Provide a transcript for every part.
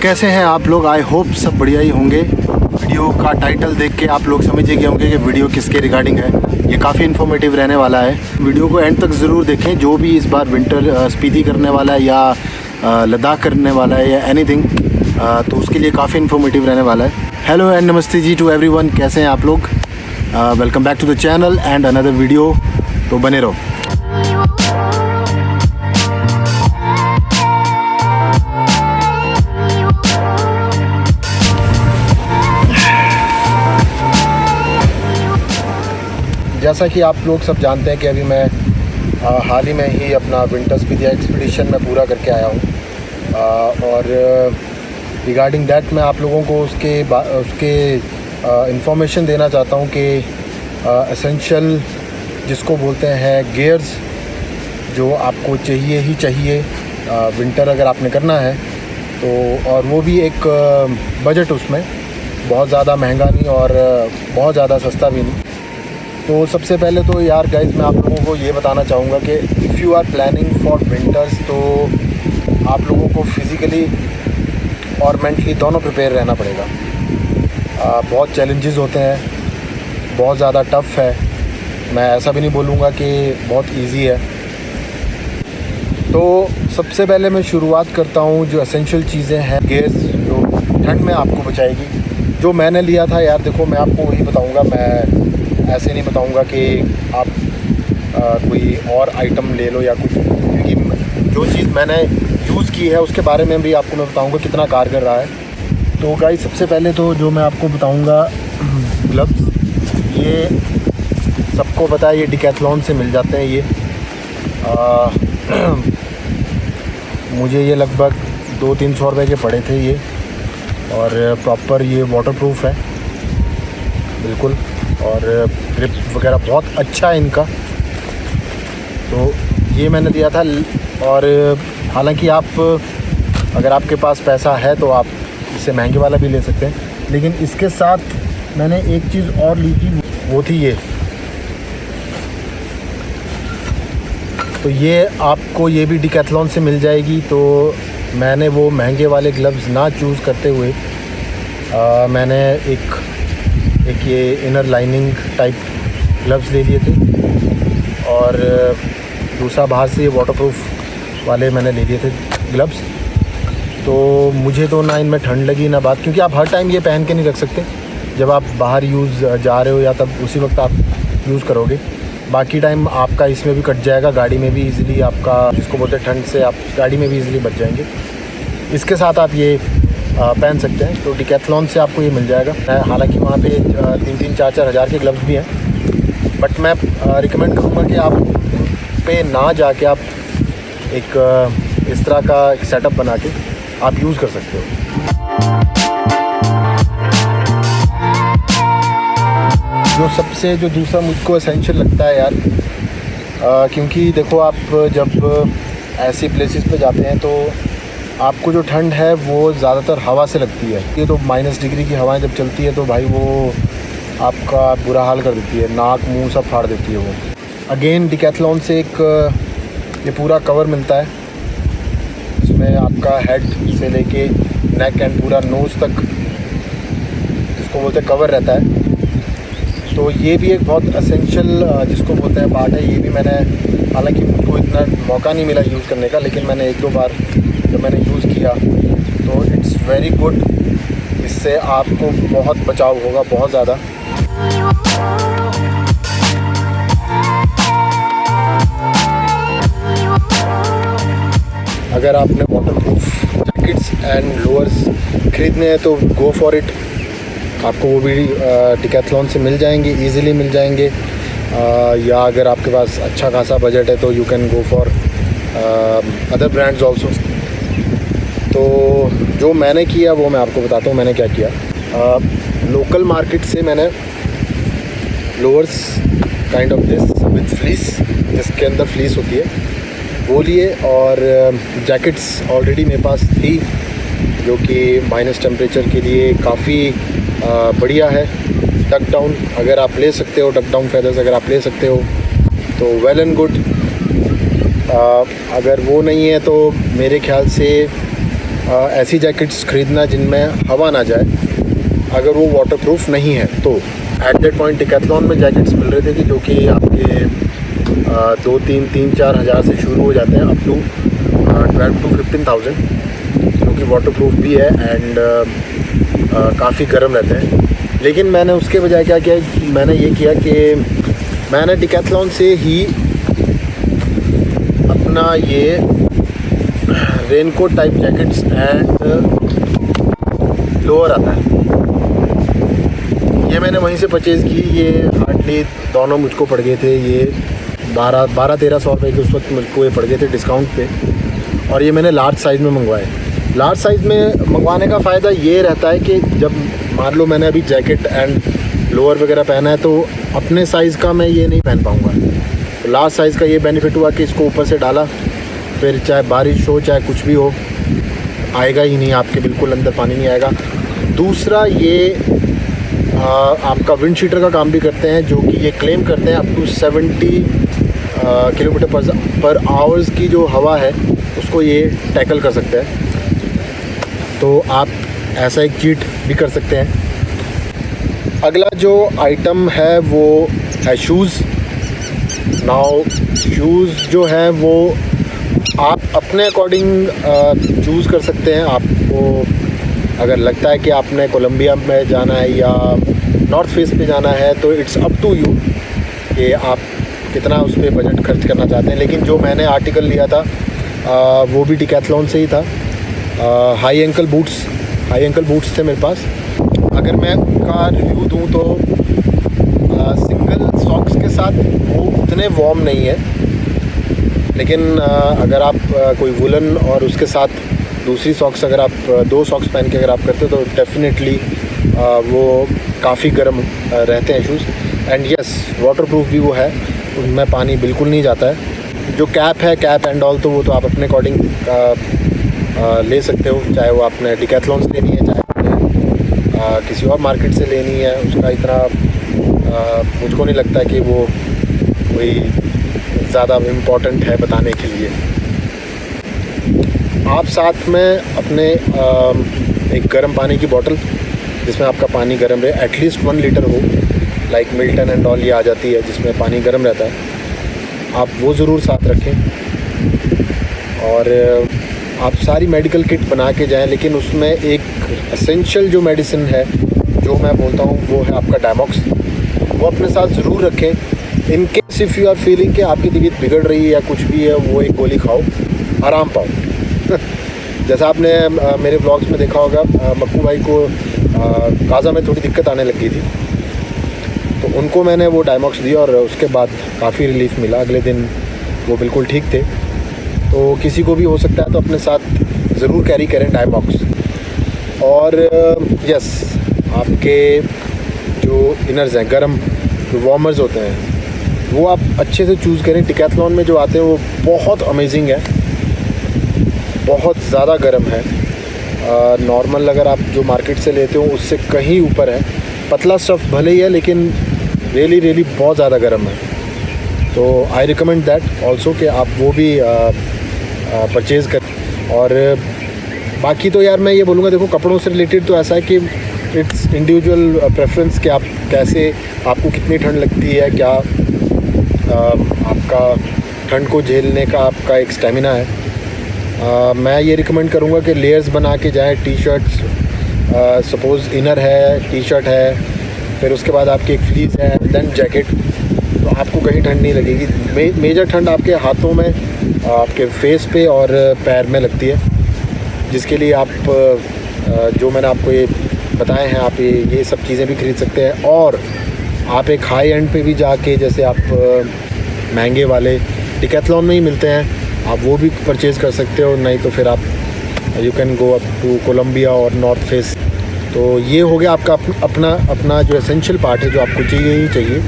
कैसे हैं आप लोग? आई होप सब बढ़िया ही होंगे। वीडियो का टाइटल देख के आप लोग समझ गए होंगे कि वीडियो किसके रिगार्डिंग है। ये काफ़ी इन्फॉर्मेटिव रहने वाला है। वीडियो को एंड तक ज़रूर देखें। जो भी इस बार विंटर स्पीति करने वाला है या लद्दाख करने वाला है या एनीथिंग, तो उसके लिए काफ़ी इन्फॉर्मेटिव रहने वाला है। हेलो एंड नमस्ते जी टू एवरीवन। कैसे हैं आप लोग? Welcome back to the channel and another video. तो बने रहो। जैसा कि आप लोग सब जानते हैं कि अभी मैं हाल ही में ही अपना विंटर स्पीति एक्सपीडिशन में पूरा करके आया हूँ, और रिगार्डिंग दैट मैं आप लोगों को उसके इंफॉर्मेशन देना चाहता हूँ कि एसेंशियल जिसको बोलते हैं गियर्स जो आपको चाहिए ही चाहिए विंटर अगर आपने करना है तो, और वो भी एक बजट, उसमें बहुत ज़्यादा महंगा नहीं और बहुत ज़्यादा सस्ता भी नहीं। तो सबसे पहले तो यार गाइस, मैं आप लोगों को ये बताना चाहूँगा कि if you are planning for winters तो आप लोगों को फिज़िकली और मेंटली दोनों प्रिपेयर रहना पड़ेगा। बहुत चैलेंजेस होते हैं, बहुत ज़्यादा टफ़ है। मैं ऐसा भी नहीं बोलूँगा कि बहुत इजी है। तो सबसे पहले मैं शुरुआत करता हूँ जो एसेंशियल चीज़ें हैं गियर्स जो ठंड में आपको बचाएगी। जो मैंने लिया था यार, देखो मैं आपको वही बताऊँगा, मैं ऐसे नहीं बताऊंगा कि आप कोई और आइटम ले लो या कुछ, क्योंकि जो चीज़ मैंने यूज़ की है उसके बारे में भी आपको मैं बताऊंगा कितना कारगर रहा है। तो गाइस, सबसे पहले तो जो मैं आपको बताऊंगा ग्लव्स, ये सबको पता है, ये डिकैथलॉन से मिल जाते हैं। ये मुझे ये लगभग 200-300 रुपये के पड़े थे ये, और प्रॉपर ये वाटरप्रूफ है बिल्कुल, और ग्रिप वगैरह बहुत अच्छा है इनका। तो ये मैंने लिया था। और हालांकि आप अगर आपके पास पैसा है तो आप इससे महंगे वाला भी ले सकते हैं, लेकिन इसके साथ मैंने एक चीज़ और ली थी, वो थी ये। तो ये आपको ये भी डिकैथलॉन से मिल जाएगी। तो मैंने वो महंगे वाले ग्लव्स ना चूज़ करते हुए मैंने एक ये इनर लाइनिंग टाइप ग्लव्स ले लिए थे, और दूसरा बाहर से ये वाटरप्रूफ वाले मैंने ले लिए थे ग्लव्स। तो मुझे तो ना इनमें ठंड लगी ना बात, क्योंकि आप हर टाइम ये पहन के नहीं रख सकते। जब आप बाहर यूज़ जा रहे हो या तब उसी वक्त आप यूज़ करोगे, बाकी टाइम आपका इसमें भी कट जाएगा, गाड़ी में भी इजीली आपका, जिसको बोलते हैं ठंड से, आप गाड़ी में भी इजीली बच जाएंगे। इसके साथ आप ये पहन सकते हैं। तो डिकैथलॉन से आपको ये मिल जाएगा। हालांकि वहाँ पे 3-4 हज़ार के ग्लव्स भी हैं, बट मैं रिकमेंड करूँगा कि आप पे ना जाके आप एक इस तरह का एक सेटअप बना के आप यूज़ कर सकते हो। जो दूसरा मुझको एसेंशियल लगता है यार, क्योंकि देखो आप जब ऐसी प्लेसेस पे जाते हैं तो आपको जो ठंड है वो ज़्यादातर हवा से लगती है। ये तो -डिग्री की हवाएं जब चलती है तो भाई वो आपका बुरा हाल कर देती है, नाक मुंह सब फाड़ देती है वो। अगेन डिकैथलॉन से एक ये पूरा कवर मिलता है, इसमें आपका हेड से लेके नेक एंड पूरा नोज़ तक, जिसको बोलते हैं कवर रहता है। तो ये भी एक बहुत एसेंशियल जिसको बोलते हैं पार्ट है। ये भी मैंने, हालांकि मुझको इतना मौका नहीं मिला यूज़ करने का, लेकिन मैंने 1-2 बार जब मैंने यूज़ किया तो इट्स वेरी गुड। इससे आपको बहुत बचाव होगा, बहुत ज़्यादा। अगर आपने वाटरप्रूफ जैकेट्स एंड लोअर्स ख़रीदने हैं तो गो फॉर इट। आपको वो भी डिकैथलॉन से मिल जाएंगे, इजीली मिल जाएंगे। या अगर आपके पास अच्छा खासा बजट है तो you can go for other brands also. तो जो मैंने किया वो मैं आपको बताता हूँ मैंने क्या किया। लोकल मार्केट से मैंने lowers kind of this with fleece, जिसके अंदर फ्लीस होती है, वो लिए। और जैकेट्स ऑलरेडी मेरे पास थी जो कि माइनस टेम्परेचर के लिए काफ़ी बढ़िया है। डक डाउन अगर आप ले सकते हो, डक डाउन फेदर्स अगर आप ले सकते हो तो वेल एंड गुड। अगर वो नहीं है तो मेरे ख्याल से ऐसी जैकेट्स खरीदना जिनमें हवा ना जाए, अगर वो वाटरप्रूफ नहीं है तो। एट दैट पॉइंट डिकैथलॉन में जैकेट्स मिल रहे थे कि जो कि आपके 2-3-4 हज़ार से शुरू हो जाते हैं अप टू 12 to 15,000, जो कि वाटरप्रूफ भी है एंड काफ़ी गर्म रहते हैं। लेकिन मैंने उसके बजाय क्या किया, मैंने ये किया कि मैंने डिकैथलॉन से ही अपना ये raincoat type jackets and lower आता है, ये मैंने वहीं से परचेज़ की। ये हार्डली दोनों मुझको पड़ गए थे, ये 12-13 रुपये के उस वक्त मुझको ये पड़ गए थे डिस्काउंट पे। और ये मैंने लार्ज साइज़ में मंगवाए। लार्ज साइज़ में मंगवाने का फ़ायदा ये रहता है कि जब मान लो मैंने अभी जैकेट एंड लोअर वगैरह पहना है तो अपने साइज़ का मैं ये नहीं पहन पाऊँगा। तो लार्ज साइज़ का ये बेनिफिट हुआ कि इसको ऊपर से डाला, फिर चाहे बारिश हो चाहे कुछ भी हो आएगा ही नहीं, आपके बिल्कुल अंदर पानी नहीं आएगा। दूसरा ये आपका विंड शीटर का काम भी करते हैं, जो कि ये क्लेम करते हैं अप टू 70 किलोमीटर पर आवर्स की जो हवा है उसको ये टैकल कर सकते हैं। तो आप ऐसा एक चीट भी कर सकते हैं। अगला जो आइटम है वो है शूज़। नाउ शूज़ जो है वो आप अपने अकॉर्डिंग चूज़ कर सकते हैं। आपको अगर लगता है कि आपने कोलंबिया में जाना है या नॉर्थ फेस पे जाना है तो इट्स अप टू यू कि आप कितना उस पर बजट खर्च करना चाहते हैं। लेकिन जो मैंने आर्टिकल लिया था वो भी डिकैथलॉन से ही था। हाई एंकल बूट्स थे मेरे पास। अगर मैं उनका रिव्यू दूं तो सिंगल सॉक्स के साथ वो उतने वार्म नहीं है, लेकिन अगर आप कोई वुलन और उसके साथ दूसरी सॉक्स, अगर आप 2 सॉक्स पहन के अगर आप करते हो तो डेफिनेटली वो काफ़ी गर्म रहते हैं शूज़। एंड यस, वाटरप्रूफ भी वो है, उनमें पानी बिल्कुल नहीं जाता है। जो कैप एंड ऑल तो वो तो आप अपने अकॉर्डिंग ले सकते हो, चाहे वो आपने डिकैथलॉन से लेनी है चाहे आपने किसी और मार्केट से लेनी है। उसका इतना मुझको नहीं लगता कि वो कोई ज़्यादा इम्पॉर्टेंट है बताने के लिए। आप साथ में अपने एक गर्म पानी की बोतल जिसमें आपका पानी गर्म रहे, एटलीस्ट 1 लीटर हो, लाइक मिल्टन एंड ऑल ये आ जाती है जिसमें पानी गर्म रहता है, आप वो ज़रूर साथ रखें। और आप सारी मेडिकल किट बना के जाएं, लेकिन उसमें एक एसेंशियल जो मेडिसिन है जो मैं बोलता हूँ वो है आपका डायमॉक्स। वो अपने साथ ज़रूर रखें। In case if you are feeling कि आपकी तबीयत बिगड़ रही है या कुछ भी है, वो एक गोली खाओ, आराम पाओ। जैसा आपने मेरे ब्लॉग्स में देखा होगा, मक्कू भाई को काज़ा में थोड़ी दिक्कत आने लगी थी, तो उनको मैंने वो डायमॉक्स दिया और उसके बाद काफ़ी रिलीफ मिला। अगले दिन वो बिल्कुल ठीक थे। तो किसी को भी हो सकता है तो अपने साथ ज़रूर कैरी करें डायमॉक्स। और यस, आपके जो इनर्स हैं, गर्म जो वार्मर्स होते हैं, वो आप अच्छे से चूज़ करें। डिकैथलॉन में जो आते हैं वो बहुत अमेजिंग है, बहुत ज़्यादा गर्म है। नॉर्मल अगर आप जो मार्केट से लेते हो उससे कहीं ऊपर है। पतला स्टफ़ भले ही है लेकिन रियली बहुत ज़्यादा गर्म है। तो आई रिकमेंड दैट ऑल्सो कि आप वो भी परचेज़ करें। और बाकी तो यार मैं ये बोलूँगा, देखो कपड़ों से रिलेटेड तो ऐसा है कि इट्स इंडिविजुअल प्रेफरेंस कि आप कैसे, आपको कितनी ठंड लगती है, क्या आपका ठंड को झेलने का आपका एक स्टेमिना है। मैं ये रिकमेंड करूँगा कि लेयर्स बना के जाएँ। टी शर्ट्स, सपोज़ इनर है, टी शर्ट है, फिर उसके बाद आपकी एक फ्लीस है, देन जैकेट, तो आपको कहीं ठंड नहीं लगेगी। मेजर ठंड आपके हाथों में, आपके फेस पे और पैर में लगती है, जिसके लिए आप जो मैंने आपको ये बताए हैं, आप ये सब चीज़ें भी खरीद सकते हैं। और आप एक हाई एंड पे भी जाके, जैसे आप महंगे वाले डिकैथलॉन में ही मिलते हैं, आप वो भी परचेज़ कर सकते हो। नहीं तो फिर आप you can go up to Columbia और नॉर्थ फेस। तो ये हो गया आपका अपना जो एसेंशियल पार्ट है जो आपको चाहिए ही चाहिए।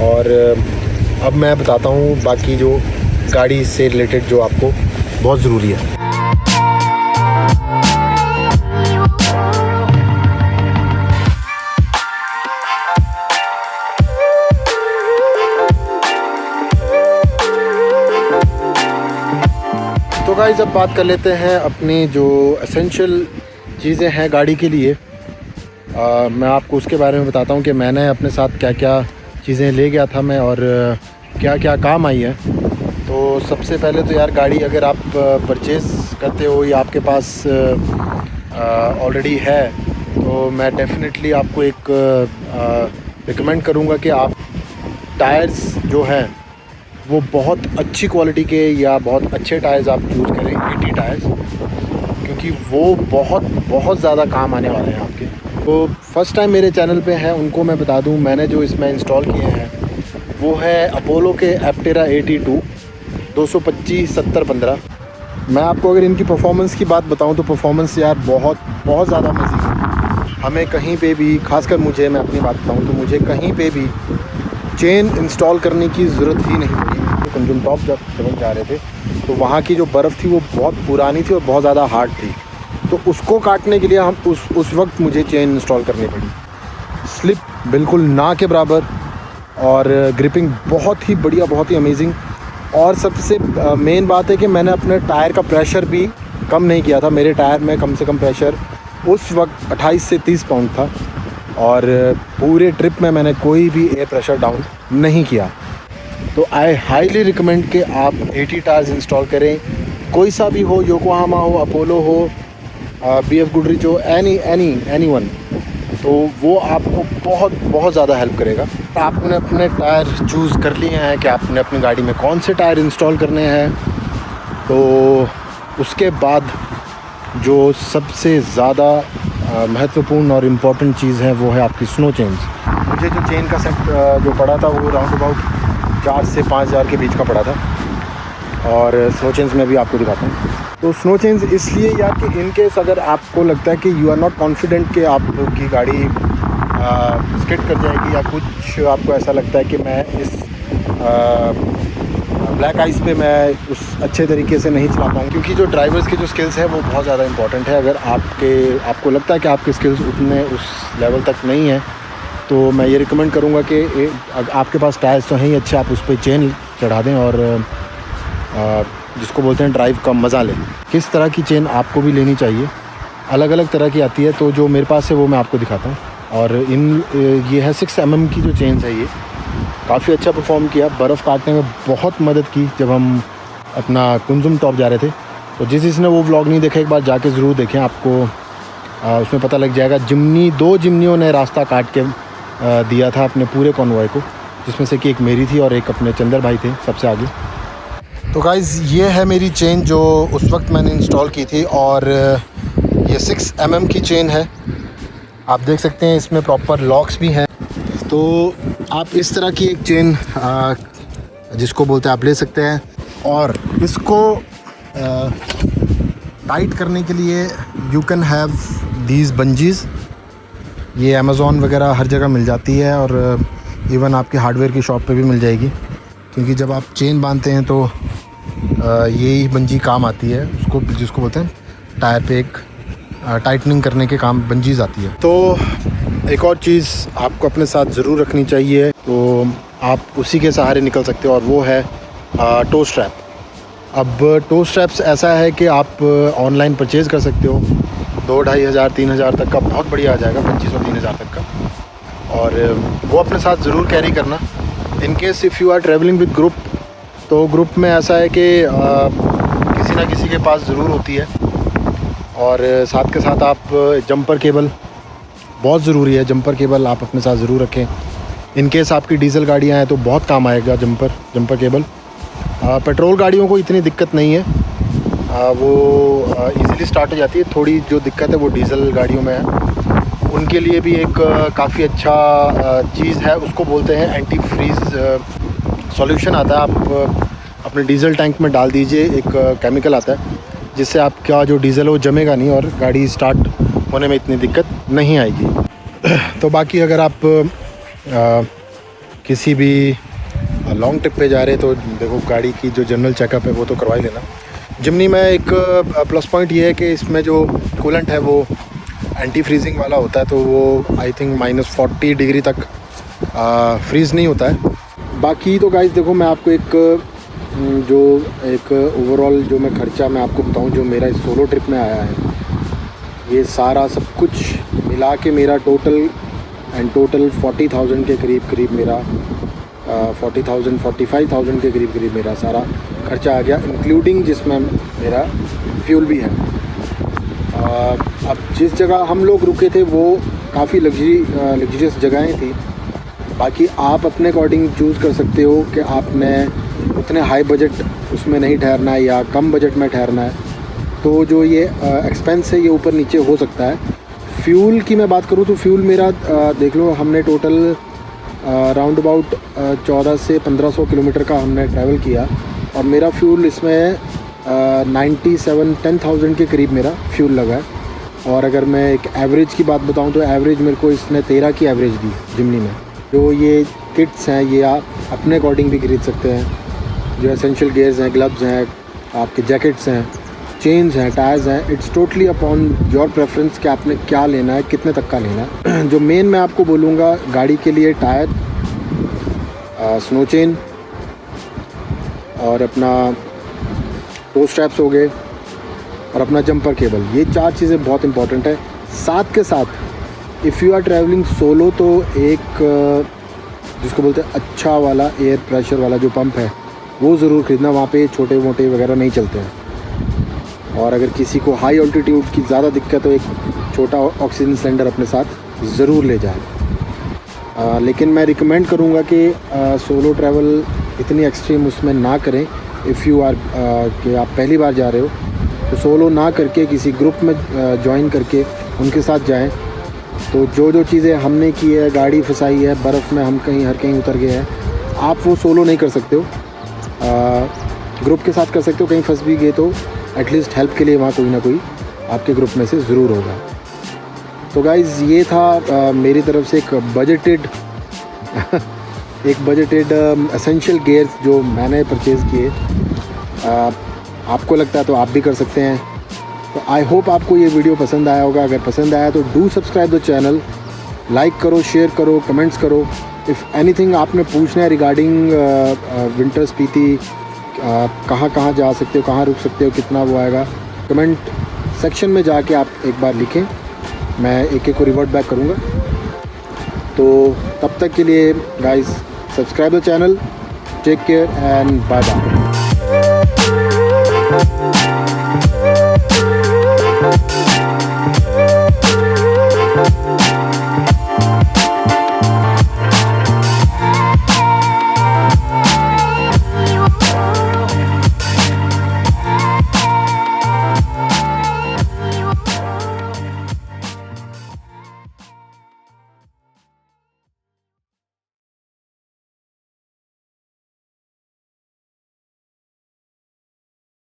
और अब मैं बताता हूँ बाकी जो गाड़ी से रिलेटेड जो आपको बहुत ज़रूरी है। तो तो गाइस अब बात कर लेते हैं अपनी जो एसेंशियल चीज़ें हैं गाड़ी के लिए। मैं आपको उसके बारे में बताता हूँ कि मैंने अपने साथ क्या क्या चीज़ें ले गया था मैं और क्या क्या काम आई है। तो सबसे पहले तो यार गाड़ी अगर आप परचेज़ करते हो या आपके पास ऑलरेडी है तो मैं डेफिनेटली आपको एक रिकमेंड करूँगा कि आप टायर्स जो हैं वो बहुत अच्छी क्वालिटी के या बहुत अच्छे टायर्स आप चूज़ करें, 80 टायर्स, क्योंकि वो बहुत ज़्यादा काम आने वाले हैं आपके। तो फर्स्ट टाइम मेरे चैनल पे हैं उनको मैं बता दूं, मैंने जो इसमें इंस्टॉल किए हैं वो है अपोलो के एप्टेरा 82 225/70/15। मैं आपको अगर इनकी परफॉर्मेंस की बात बताऊं तो परफॉर्मेंस यार बहुत ज़्यादा मज़े है। हमें कहीं पे भी, खासकर मुझे, मैं अपनी बात बताऊं तो मुझे कहीं पे भी चेन इंस्टॉल करने की ज़रूरत ही नहीं पड़ी। तो कुंजुम टॉप जब जा रहे थे तो वहाँ की जो बर्फ़ थी वो बहुत पुरानी थी और बहुत ज़्यादा हार्ड थी, तो उसको काटने के लिए हम उस वक्त मुझे चेन इंस्टॉल करनी पड़ी। स्लिप बिल्कुल ना के बराबर और ग्रिपिंग बहुत ही बढ़िया, बहुत ही अमेजिंग। और सबसे मेन बात है कि मैंने अपने टायर का प्रेशर भी कम नहीं किया था। मेरे टायर में कम से कम प्रेशर उस वक्त 28 से 30 पाउंड था और पूरे ट्रिप में मैंने कोई भी एयर प्रेशर डाउन नहीं किया। तो आई हाईली रिकमेंड कि आप 80 टायर्स इंस्टॉल करें, कोई सा भी हो, योकोहामा हो, अपोलो हो, BF गुडरिच हो, एनी वन, तो वो आपको बहुत ज़्यादा हेल्प करेगा। आपने अपने टायर चूज़ कर लिए हैं कि आपने अपनी गाड़ी में कौन से टायर इंस्टॉल करने हैं, तो उसके बाद जो सबसे ज़्यादा महत्वपूर्ण और इम्पॉर्टेंट चीज़ है वो है आपकी स्नो चेन्स। मुझे जो चेन का सेट जो पड़ा था वो राउंड अबाउट 4 से 5 हज़ार के बीच का पड़ा था। और स्नो चेन्स में भी आपको दिखाता हूँ। तो स्नो चेन्स इसलिए यार कि इन केस अगर आपको लगता है कि यू आर नॉट कॉन्फिडेंट कि आपकी गाड़ी स्किड कर जाएगी या कुछ आपको ऐसा लगता है कि मैं इस ब्लैक आइस पे मैं उस अच्छे तरीके से नहीं चला पाऊँ, क्योंकि जो ड्राइवर्स की जो स्किल्स है वो बहुत ज़्यादा इंपॉर्टेंट है। अगर आपको लगता है कि आपके स्किल्स उतने उस लेवल तक नहीं है तो मैं ये रिकमेंड करूँगा कि आपके पास टायर्स तो हैं ही अच्छे, आप उस पर चेन चढ़ा दें और जिसको बोलते हैं ड्राइव का मज़ा लें। किस तरह की चेन आपको भी लेनी चाहिए, अलग अलग तरह की आती है, तो जो मेरे पास है वो मैं आपको दिखाता हूँ। और ये है 6 mm की जो चेन्स है, ये काफ़ी अच्छा परफॉर्म किया, बर्फ़ काटने में बहुत मदद की। जब हम अपना कुंजुम टॉप जा रहे थे तो जिसने वो व्लॉग नहीं देखा एक बार जाके ज़रूर देखें, आपको उसमें पता लग जाएगा। 2 जिम्नियों ने रास्ता काट के दिया था अपने पूरे कॉन्वॉय को, जिसमें से कि एक मेरी थी और एक अपने चंदर भाई थे सबसे आगे। तो गाइज़ ये है मेरी चेन जो उस वक्त मैंने इंस्टॉल की थी और ये 6 mm की चेन है। आप देख सकते हैं इसमें प्रॉपर लॉक्स भी हैं। तो आप इस तरह की एक चेन जिसको बोलते हैं आप ले सकते हैं। और इसको टाइट करने के लिए यू कैन हैव दीज बंजीज़। ये अमेज़ॉन वगैरह हर जगह मिल जाती है और इवन आपके हार्डवेयर की शॉप पे भी मिल जाएगी, क्योंकि जब आप चेन बांधते हैं तो यही बंजी काम आती है, उसको जिसको बोलते हैं टायर पे एक टाइटनिंग करने के काम बंजीज आती है। तो एक और चीज़ आपको अपने साथ ज़रूर रखनी चाहिए, तो आप उसी के सहारे निकल सकते हो और वो है टो स्ट्रैप। अब टो स्ट्रैप्स ऐसा है कि आप ऑनलाइन परचेज़ कर सकते हो, 2-2.5 हज़ार 3 हज़ार तक का बहुत बढ़िया आ जाएगा, 2500-3 हज़ार तक का। और वो अपने साथ ज़रूर कैरी करना। In case if you are travelling with group, तो ग्रुप में ऐसा है कि किसी ना किसी के पास ज़रूर होती है। और साथ के साथ आप जंपर केबल बहुत ज़रूरी है, जंपर केबल आप अपने साथ ज़रूर रखें। इन केस आपकी डीजल गाड़ियाँ हैं तो बहुत काम आएगा जंपर केबल। पेट्रोल गाड़ियों को इतनी दिक्कत नहीं है, वो इजीली स्टार्ट हो जाती है। थोड़ी जो दिक्कत है वो डीजल गाड़ियों में है। उनके लिए भी एक काफ़ी अच्छा चीज़ है, उसको बोलते हैं एंटी फ्रीज़ सॉल्यूशन आता है। आप अपने डीजल टैंक में डाल दीजिए, एक केमिकल आता है जिससे आपका जो डीजल है वो जमेगा नहीं और गाड़ी स्टार्ट होने में इतनी दिक्कत नहीं आएगी। तो बाकी अगर आप किसी भी लॉन्ग ट्रिप पे जा रहे हैं तो देखो गाड़ी की जो जनरल चेकअप है वो तो करवा ही लेना। जिमनी में एक प्लस पॉइंट ये है कि इसमें जो कूलेंट है वो एंटी फ्रीजिंग वाला होता है, तो वो आई थिंक -40 डिग्री तक फ्रीज़ नहीं होता है। बाकी तो गाइस देखो, मैं आपको एक जो एक ओवरऑल जो मैं खर्चा मैं आपको बताऊं जो मेरा इस सोलो ट्रिप में आया है, ये सारा सब कुछ मिला के मेरा टोटल 40,000 के करीब मेरा 40,000 45,000 के करीब मेरा सारा खर्चा आ गया, इंक्लूडिंग जिसमें मेरा फ्यूल भी है। अब जिस जगह हम लोग रुके थे वो काफ़ी लग्जरियस जगहें थी। बाकी आप अपने अकॉर्डिंग चूज़ कर सकते हो कि आपने उतने हाई बजट उसमें नहीं ठहरना है या कम बजट में ठहरना है। तो जो ये एक्सपेंस है ये ऊपर नीचे हो सकता है। फ्यूल की मैं बात करूँ तो फ्यूल मेरा देख लो, हमने टोटल राउंड अबाउट 1400 से 1500 किलोमीटर का हमने ट्रैवल किया और मेरा फ्यूल इसमें 10,000 के करीब मेरा फ्यूल लगा है। और अगर मैं एक एवरेज की बात बताऊं तो एवरेज मेरे को इसने 13 की एवरेज दी जिमनी में। जो ये किट्स हैं ये आप अपने अकॉर्डिंग भी खरीद सकते हैं। जो एसेंशियल गियर्स हैं, ग्लव्स हैं, आपके जैकेट्स हैं, चेन्स हैं, टायर्स हैं, it's totally upon your preference कि आपने क्या लेना है, कितने तक का लेना है। जो मेन मैं आपको बोलूँगा गाड़ी के लिए टायर, स्नो चेन और अपना टो स्ट्रैप्स हो गए और अपना जंपर केबल, ये 4 चीज़ें बहुत इंपॉर्टेंट है। साथ के साथ if you are travelling solo तो एक जिसको बोलते हैं अच्छा वाला एयर प्रेशर वाला जो पंप है वो ज़रूर ख़रीदना। वहाँ पे छोटे मोटे वगैरह नहीं चलते हैं। और अगर किसी को हाई ऑल्टीट्यूड की ज़्यादा दिक्कत हो, एक छोटा ऑक्सीजन सिलेंडर अपने साथ ज़रूर ले जाए। लेकिन मैं रिकमेंड करूँगा कि सोलो ट्रैवल इतनी एक्सट्रीम उसमें ना करें। इफ़ यू आर कि आप पहली बार जा रहे हो तो सोलो ना करके किसी ग्रुप में ज्वाइन करके उनके साथ जाएं। तो जो चीज़ें हमने की है, गाड़ी फंसाई है, बर्फ़ में हम हर कहीं उतर गए हैं, आप वो सोलो नहीं कर सकते हो, ग्रुप के साथ कर सकते हो। कहीं फंस भी गए तो एटलीस्ट हेल्प के लिए वहाँ कोई ना कोई आपके ग्रुप में से ज़रूर होगा। तो गाइज़ ये था मेरी तरफ से एक बजटेड एसेंशियल गियर्स जो मैंने परचेज़ किए। आपको लगता है तो आप भी कर सकते हैं। तो आई होप आपको ये वीडियो पसंद आया होगा। अगर पसंद आया तो do subscribe the channel, like करो, शेयर करो, कमेंट्स करो। इफ़ एनीथिंग आपने पूछना है रिगार्डिंग विंटर स्पीति, कहाँ जा सकते हो, कहाँ रुक सकते हो, कितना वो आएगा, कमेंट सेक्शन में जाके आप एक बार लिखें, मैं एक को रिवर्ट बैक करूँगा। तो तब तक के लिए guys subscribe the channel, take care and bye bye.